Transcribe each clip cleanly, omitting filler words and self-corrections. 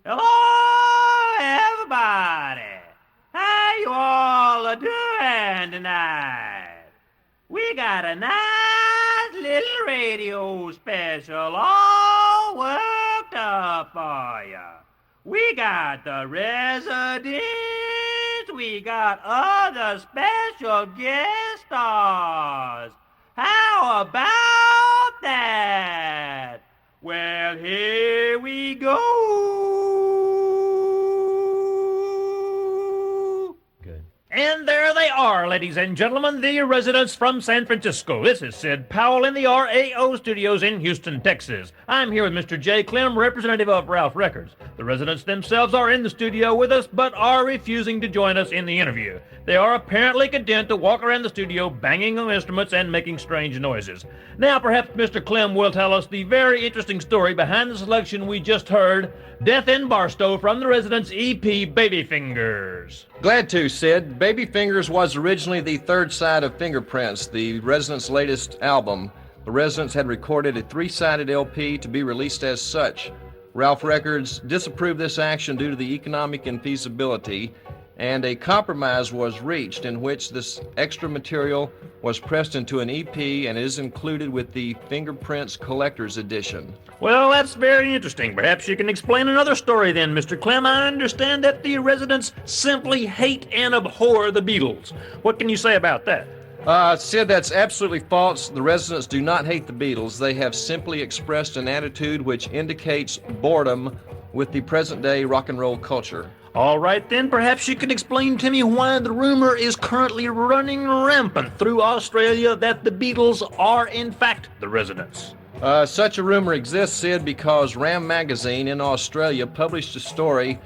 Hello, everybody. How you all are doing tonight? We got a nice little radio special all worked up for you. We got the residents, we got other special guest stars. How about that? Well, here we go. Good. And there they are, ladies and gentlemen, the residents from San Francisco. This is Sid Powell in the RAO studios in Houston, Texas. I'm here with Mr. J. Clem, representative of Ralph Records. The residents themselves are in the studio with us, but are refusing to join us in the interview. They are apparently content to walk around the studio banging on instruments and making strange noises. Now, perhaps Mr. Clem will tell us the very interesting story behind the selection we just heard, Death in Barstow from the residents' EP, Baby Fingers. Glad to, Sid. Baby Fingers was originally the third side of Fingerprints, the Residents' latest album. The Residents had recorded a three-sided LP to be released as such. Ralph Records disapproved this action due to the economic infeasibility, and a compromise was reached in which this extra material was pressed into an EP and is included with the Fingerprints Collector's Edition. Well, that's very interesting. Perhaps you can explain another story then, Mr. Clem. I understand that the residents simply hate and abhor the Beatles. What can you say about that? Sid, that's absolutely false. The residents do not hate the Beatles. They have simply expressed an attitude which indicates boredom with the present-day rock and roll culture. All right, then, perhaps you can explain to me why the rumor is currently running rampant through Australia that the Beatles are, in fact, the residents. Such a rumor exists, Sid, because Ram Magazine in Australia published a story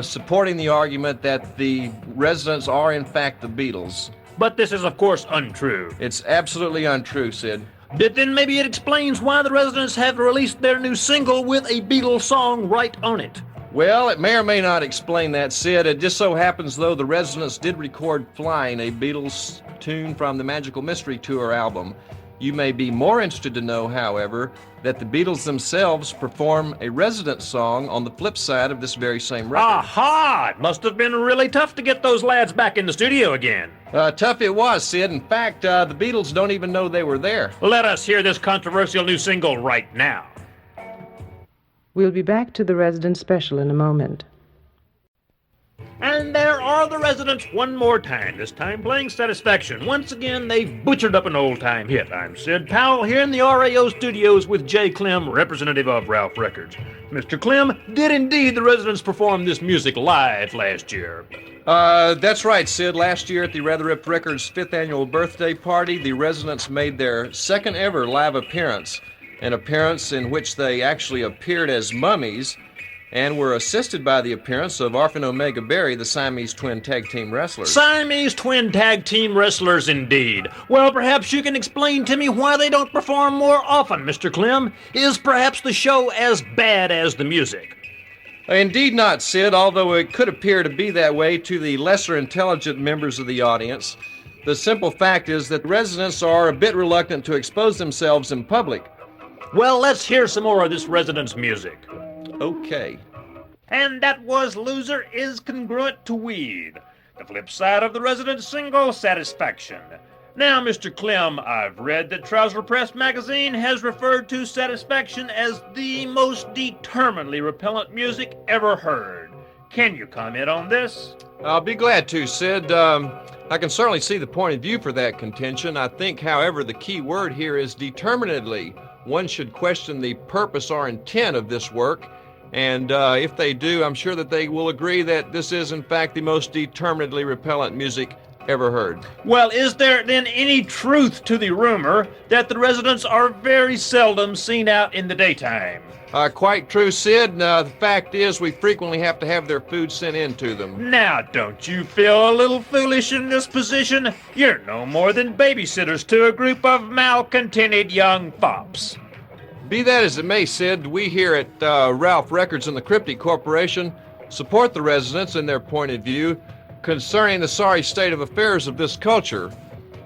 supporting the argument that the residents are, in fact, the Beatles. But this is, of course, untrue. It's absolutely untrue, Sid. But then maybe it explains why the residents have released their new single with a Beatles song right on it. Well, it may or may not explain that, Sid. It just so happens, though, the residents did record Flying, a Beatles tune from the Magical Mystery Tour album. You may be more interested to know, however, that the Beatles themselves perform a resident song on the flip side of this very same record. Aha! It must have been really tough to get those lads back in the studio again. Tough it was, Sid. In fact, the Beatles don't even know they were there. Let us hear this controversial new single right now. We'll be back to the resident special in a moment. And there are the residents one more time, this time playing Satisfaction. Once again, they've butchered up an old-time hit. I'm Sid Powell here in the RAO studios with J. Clem, representative of Ralph Records. Mr. Clem, did indeed the residents perform this music live last year? That's right, Sid. Last year at the Rather Ripped Records' 5th annual birthday party, the residents made their second ever live appearance, an appearance in which they actually appeared as mummies, and were assisted by the appearance of Alpha and Omega Berry, the Siamese twin tag team wrestlers. Siamese twin tag team wrestlers indeed. Well, perhaps you can explain to me why they don't perform more often, Mr. Clem. Is perhaps the show as bad as the music? Indeed not, Sid, although it could appear to be that way to the lesser intelligent members of the audience. The simple fact is that residents are a bit reluctant to expose themselves in public. Well, let's hear some more of this residents' music. Okay. And that was Loser is Congruent to Weed, the flip side of the residents' single, Satisfaction. Now, Mr. Clem, I've read that Trouser Press magazine has referred to Satisfaction as the most determinedly repellent music ever heard. Can you comment on this? I'll be glad to, Sid. I can certainly see the point of view for that contention. I think, however, the key word here is determinedly. One should question the purpose or intent of this work, and if they do, I'm sure that they will agree that this is, in fact, the most determinedly repellent music ever heard. Well, is there then any truth to the rumor that the residents are very seldom seen out in the daytime? Quite true, Sid. The fact is we frequently have to have their food sent in to them. Now, don't you feel a little foolish in this position? You're no more than babysitters to a group of malcontented young fops. Be that as it may, Sid, we here at Ralph Records and the Cryptic Corporation support the residents in their point of view concerning the sorry state of affairs of this culture.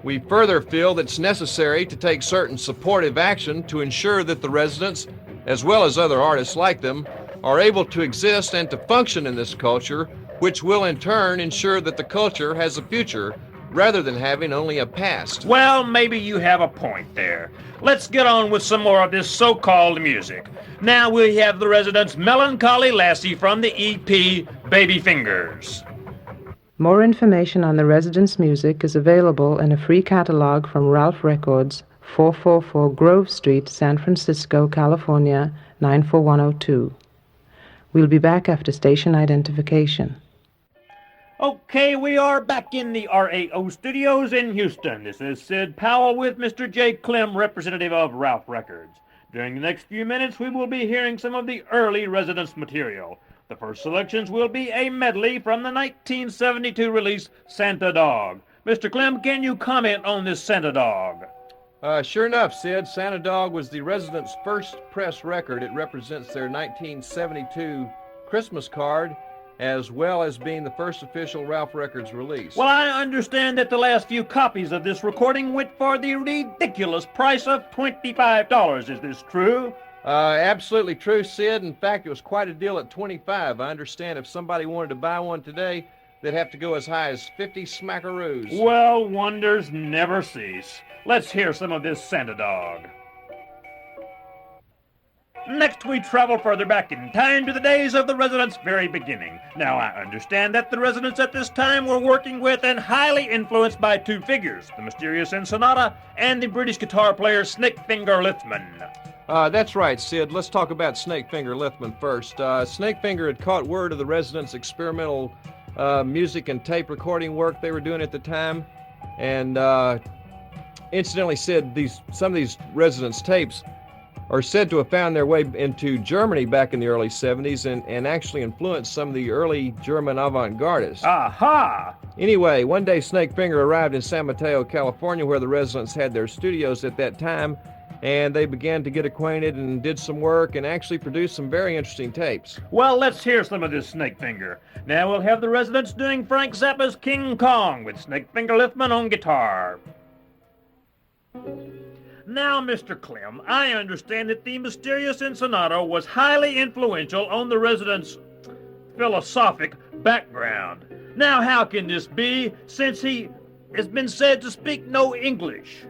We further feel that it's necessary to take certain supportive action to ensure that the residents, as well as other artists like them, are able to exist and to function in this culture, which will in turn ensure that the culture has a future rather than having only a past. Well, maybe you have a point there. Let's get on with some more of this so-called music. Now we have the residents' Melancholy Lassie from the EP Baby Fingers. More information on the residents' music is available in a free catalog from Ralph Records, 444 Grove Street, San Francisco, California, 94102. We'll be back after station identification. Okay, we are back in the RAO studios in Houston. This is Sid Powell with Mr. J. Clem, representative of Ralph Records. During the next few minutes, we will be hearing some of the early Residents material. The first selections will be a medley from the 1972 release Santa Dog. Mr. Clem, can you comment on this Santa Dog? Sure enough, Sid, Santa Dog was the Residents' first press record. It represents their 1972 Christmas card, as well as being the first official Ralph Records release. Well, I understand that the last few copies of this recording went for the ridiculous price of $25. Is this true? Absolutely true, Sid. In fact, it was quite a deal at $25. I understand if somebody wanted to buy one today, they'd have to go as high as 50 smackaroos. Well, wonders never cease. Let's hear some of this Santa Dog. Next, we travel further back in time to the days of the Residents' very beginning. Now, I understand that the Residents at this time were working with and highly influenced by two figures, the mysterious Senada and the British guitar player Snakefinger Lithman. That's right, Sid. Let's talk about Snakefinger Lithman first. Snakefinger had caught word of the Residents' experimental music and tape recording work they were doing at the time, and incidentally, Sid, some of these Residents' tapes are said to have found their way into Germany back in the early 70s and actually influenced some of the early German avant-gardists. Aha! Anyway, one day Snakefinger arrived in San Mateo, California, where the Residents had their studios at that time, and they began to get acquainted and did some work and actually produced some very interesting tapes. Well, let's hear some of this Snakefinger. Now we'll have the Residents doing Frank Zappa's King Kong with Snakefinger Lithman on guitar. Now, Mr. Clem, I understand that the mysterious Senada was highly influential on the Residents' philosophic background. Now, how can this be, since he has been said to speak no English?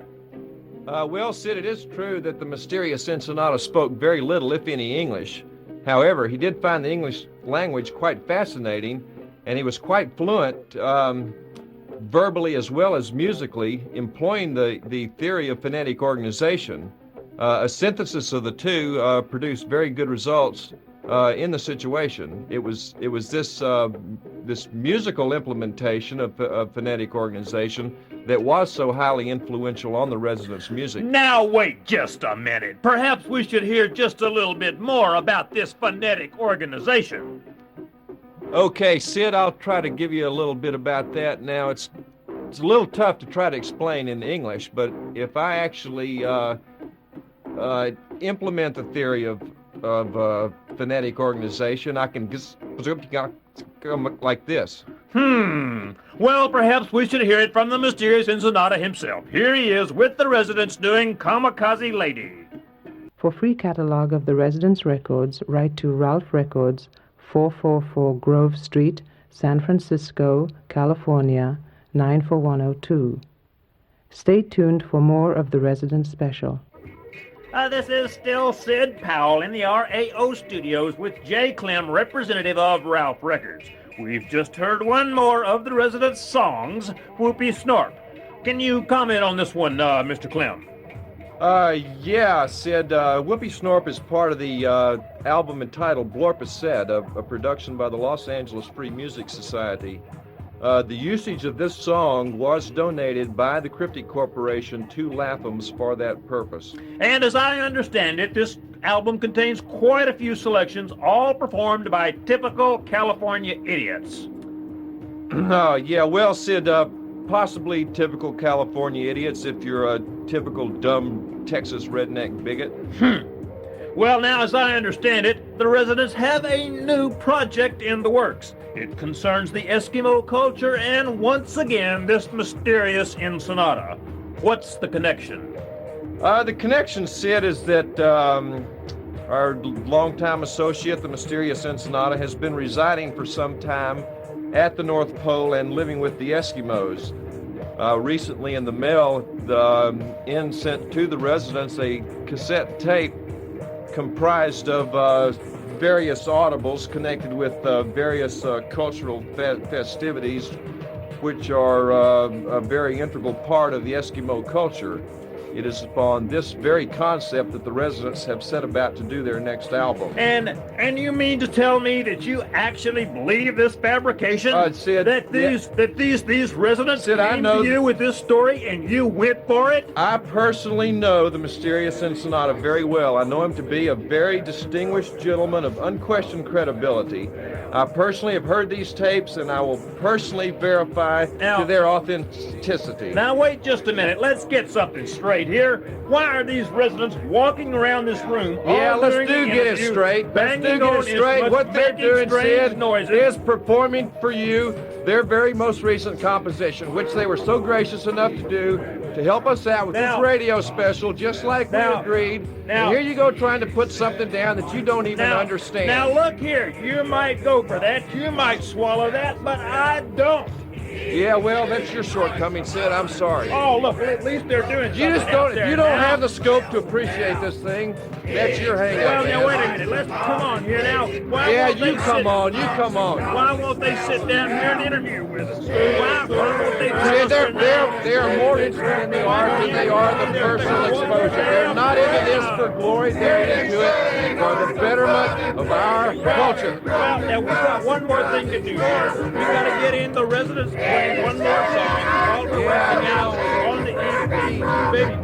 Well, Sid, it is true that the mysterious Senada spoke very little, if any, English. However, he did find the English language quite fascinating, and he was quite fluent verbally as well as musically, employing the theory of phonetic organization. A synthesis of the two produced very good results in the situation. It was this musical implementation of phonetic organization that was so highly influential on the Residents' music. Now wait just a minute. Perhaps we should hear just a little bit more about this phonetic organization. Okay, Sid, I'll try to give you a little bit about that. Now, it's a little tough to try to explain in English, but if I actually implement the theory of phonetic organization, I can just like this. Well, perhaps we should hear it from the mysterious Senada himself. Here he is with the Residents doing Kamikaze Lady. For free catalog of the Residents' records, write to Ralph Records, 444 Grove Street, San Francisco, California, 94102. Stay tuned for more of the Residents special. This is still Sid Powell in the RAO studios with J. Clem, representative of Ralph Records. We've just heard one more of the Residents' songs, Whoopy Snorp. Can you comment on this one, Mr. Clem? Yeah, Sid. Whoopy Snorp is part of the album entitled Blorp is Said, a production by the Los Angeles Free Music Society. The usage of this song was donated by the Cryptic Corporation to Latham's for that purpose. And as I understand it, this album contains quite a few selections, all performed by typical California idiots. Yeah, well, Sid, possibly typical California idiots if you're a typical dumb Texas redneck bigot. Well, now, as I understand it, the Residents have a new project in the works. It concerns the Eskimo culture and, once again, this mysterious Senada. What's the connection? The connection, Sid, is that our longtime associate, the mysterious Senada, has been residing for some time at the North Pole and living with the Eskimos. Recently in the mail, the inn sent to the residence a cassette tape comprised of various audibles connected with various cultural festivities, which are a very integral part of the Eskimo culture. It is upon this very concept that the residents have set about to do their next album. And you mean to tell me that you actually believe this fabrication? Sid, that these residents Sid, I came know to you with this story and you went for it? I personally know the mysterious Senada very well. I know him to be a very distinguished gentleman of unquestioned credibility. I personally have heard these tapes, and I will personally verify to their authenticity. Now wait just a minute. Let's get something straight here. Why are these residents walking around this room? Yeah, all let's during do the get it interview, straight. Let's banging do get on it straight. instruments, What they're making doing, strange Sid, noises. is performing for you their very most recent composition, which they were so gracious enough to do to help us out with this radio special, just like we agreed. And here you go trying to put something down that you don't even understand. Now look here, you might go for that, you might swallow that, but I don't. Yeah, well, that's your shortcoming, Sid. I'm sorry. Oh, look, at least they're doing You just something don't. out there If you don't now. have the scope to appreciate this thing, that's your hang-up. Well, now man. wait a minute. Let's come on here now. Why Yeah, won't they you come on. You come on. Why won't they sit down here and interview with us? Why won't they? See, they are more interested in the art than they are the personal exposure. They're not into this for glory. They're into it for the betterment of our culture. Well, now we've got one more thing to do here. We got to get in the residents playing one more song while we're working out on the EP Baby.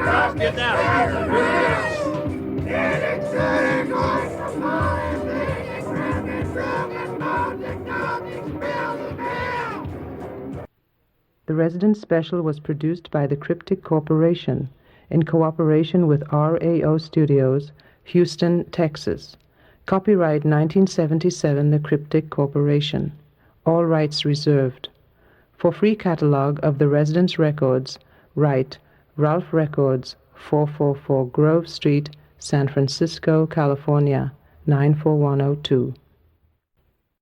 Let's get out of here. The Resident Special was produced by the Cryptic Corporation in cooperation with RAO Studios, Houston, Texas. Copyright 1977, The Cryptic Corporation. All rights reserved. For free catalog of the Residence records, write Ralph Records, 444 Grove Street, San Francisco, California, 94102.